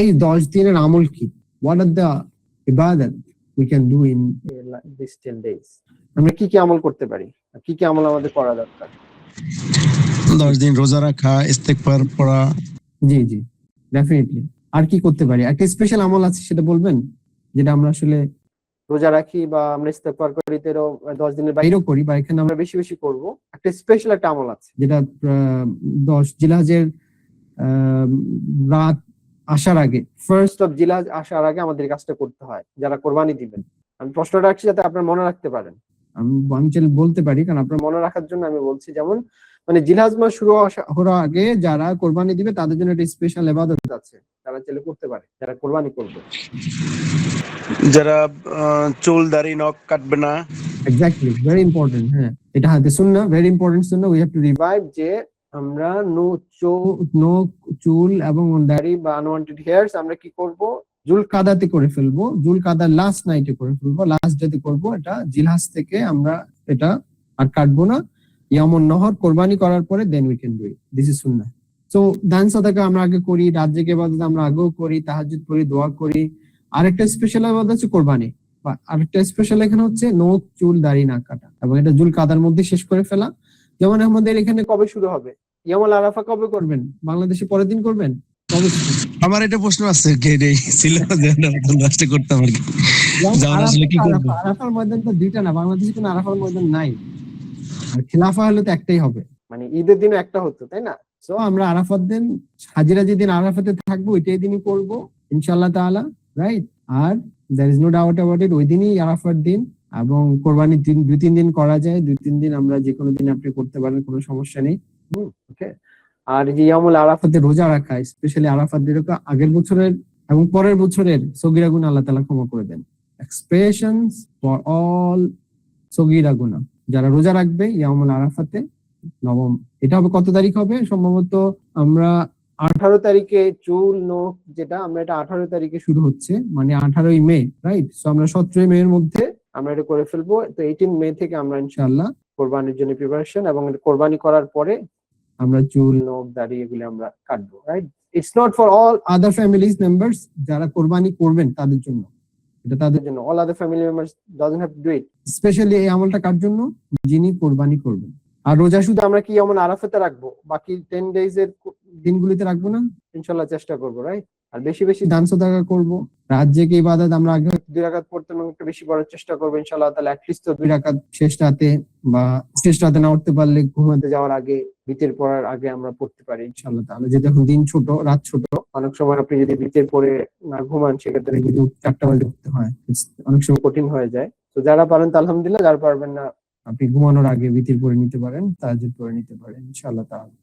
এই 10 দিনের আমল কি? What are the ibadat we can do in these 10 days? আমরা কি কি আমল করতে পারি, কি কি আমল আমাদের করা দরকার? 10 দিন রোজা রাখা, ইস্তেগফার পড়া। জি জি, ডেফিনেটলি। আর কি করতে পারি? একটা স্পেশাল আমল আছে, সেটা বলবেন, যেটা আমরা আসলে রোজা রাখি বা আমরা ইস্তেগফার করি 10 দিনের বাইরেও করি, বা এখানে আমরা বেশি বেশি করব। একটা স্পেশাল একটা আমল আছে, যেটা 10 জিলহজের রাত আসার আগে, ফার্স্ট অফ জিলহজ আসার আগে আমাদের কাজটা করতে হয়, যারা কোরবানি দিবেন। আমি প্রশ্নটা রাখছি যাতে আপনারা মনে রাখতে পারেন। আমি বলতে পারি, কারণ আপনার মনে রাখার জন্য আমি বলছি। যেমন মানে জিলহজ মাস শুরু হওয়ার আগে যারা কোরবানি দিবে তাদের জন্য একটা স্পেশাল ইবাদত আছে, তারা চাইলে করতে পারে, যারা কোরবানি করবে। যারা চুল দাড়ি নখ কাটবে না। Exactly, very important. হ্যাঁ, এটা হাদিস সুন্নাহ, very important Sunnah. We have to revive যে আমরা নো চুল এবং দাড়ি বা আনওয়ান্টেড হেয়ারস আমরা কি করব? জুলকাদাতে করে ফেলবো, জুলকাদার লাস্ট নাইটে করে ফেলবো, লাস্ট ডেতে করবো। এটা জিলহজ থেকে আমরা এটা আর কাটবো না। ইয়ামুন নহর কোরবানি করার পরে then we can do it. This is সুন্নাহ। সো দান সাদাকা আমরা আগে করি, রাত জেগে ইবাদত আমরা আগেও করি, তাহাজ্জুদ করি, দোয়া করি। আরেকটা স্পেশাল ইবাদত হচ্ছে কোরবানি। আরেকটা স্পেশাল এখানে হচ্ছে নখ চুল দাড়ি না কাটা, এবং এটা জুলকাদার মধ্যে শেষ করে ফেলা। যেমন আমাদের এখানে কবে শুরু হবে? ইয়ামুল আরাফা কবে করবেন? বাংলাদেশে পরের দিন করবেন? কবে? আমার এটা প্রশ্ন আছে, কে ছিল যে করতাম আর কি। আরাফার ময়দান তো দুইটা না, বাংলাদেশে কোনো আরাফার ময়দান নাই। আর খিলাফা হলে তো একটাই হবে, মানে ঈদের দিনও একটা হতো, তাই না? সো আমরা আরাফাত দিন, হাজিরা যেদিন আরাফাতে থাকবো ওইটাই দিনই করবো ইনশাআল্লাহ তাআলা, রাইট? আর there is no doubt about it, ওই দিনই আরাফার দিন। এবং কোরবানির দিন 2-3 দিন করা যায়, 2-3 দিন আমরা যে কোনো দিন আপনি করতে পারেন, কোনো সমস্যা নেই। ওকে। আর যে ইয়ামুল আরাফাতে রোজা রাখা, স্পেশালি আরাফাত দিন, আগের বছরের এবং পরের বছরের সগীরা গুনাহ আল্লাহ তাআলা ক্ষমা করে দেন। এক্সপ্রেশনস ফর অল সগীরা গুনাহ যারা রোজা রাখবে ইয়ামুল আরাফাতে, নবম। এটা হবে কত তারিখ হবে? সম্ভবত আমরা 18 তারিখে চুল নখ, যেটা আমরা এটা 18 তারিখে শুরু হচ্ছে, মানে 18ই মে, রাইট? সো আমরা 17 মে এর মধ্যে আমরা এটা করে ফেলবো। তো 18 মে থেকে আমরা ইনশাআল্লাহ কোরবানির জন্য প্রিপারেশন, এবং কোরবানি করার পরে আমরা চুল নখ দাড়ি এগুলো আমরা কাটবো, right? It's not for all other families members, যারা কোরবানি করবেন তাদের জন্য, এটা তাদের জন্য। All other family members doesn't have to do it. Specially এই আমলটা কার জন্য? যিনি কোরবানি করবেন। আর রোজা শুধু আমরা কি এমন আরাফাতে রাখবো, বাকি 10 ডেজ এর দিনগুলিতে রাখবো না? ইনশাআল্লাহ চেষ্টা করবো, রাইট? আর বেশি বেশি দান সাদাকা করবো। রাত জেগে ইবাদত আমরা আগে 2 রাকাত পড়তাম, একটু বেশি পড়ার চেষ্টা করবো ইনশাআল্লাহ তাআলা। অ্যাটলিস্ট 2 রাকাত শেষ রাতে, বা শেষ রাতে না উঠতে পারলে ঘুমাতে যাওয়ার আগে, বিতের পড়ার আগে আমরা পড়তে পারি ইনশাআল্লাহ তাআলা। যে যখন দিন ছোট, রাত ছোট, অনেক সময় আপনি যদি বিতের পরে না ঘুমান, সেক্ষেত্রে কিন্তু 4টা বাজে উঠতে হয়, অনেক সময় কঠিন হয়ে যায়। তো যারা পারেন তা আলহামদুলিল্লাহ, যারা পারবেন না আপনি ঘুমানোর আগে বিতির পরে নিতে পারেন, তাহাজ্জুদ পরে নিতে পারেন ইনশাআল্লাহ তাআলা।